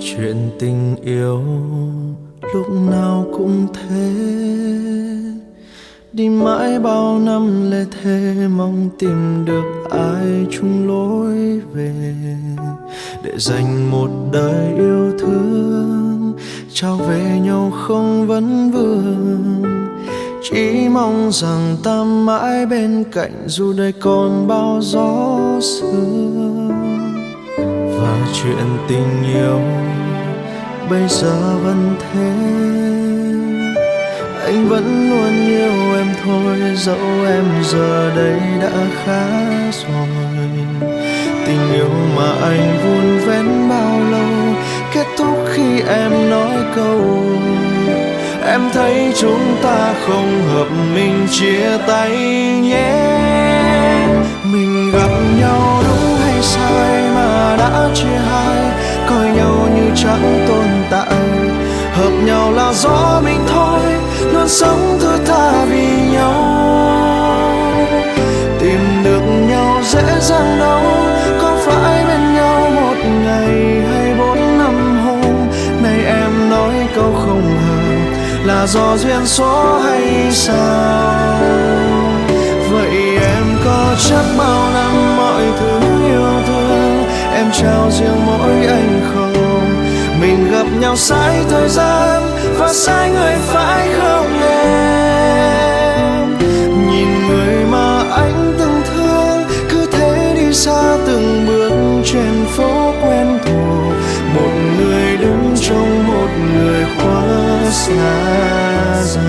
Chuyện tình yêu lúc nào cũng thế, đi mãi bao năm lê thê mong tìm được ai chung lối về, để dành một đời yêu thương trao về nhau không vấn vương. Chỉ mong rằng ta mãi bên cạnh dù đời còn bao gió sương. Và chuyện tình yêu bây giờ vẫn thế, anh vẫn luôn yêu em thôi, dẫu em giờ đây đã khá rồi. Tình yêu mà anh vun vén bao lâu kết thúc khi em nói câu em thấy chúng ta không hợp, mình chia tay nhé. Mình gặp nhau đúng hay sai mà đã chia hai, coi nhau như chẳng tồn tại. Hợp nhau là do mình thôi, luôn sống thưa tha vì nhau. Tìm được nhau dễ dàng đâu, có phải bên nhau một ngày hay 4-5 hôm. Nay em nói câu không hợp là do duyên số hay sao? Vậy em có chắc bao năm mọi thứ yêu thương em trao riêng mỗi anh không? Mình gặp nhau sai thời gian và sai người phải không em? Nhìn người mà anh từng thương cứ thế đi xa từng bước trên phố quen thuộc. Một người đứng trong một người quá xa rời.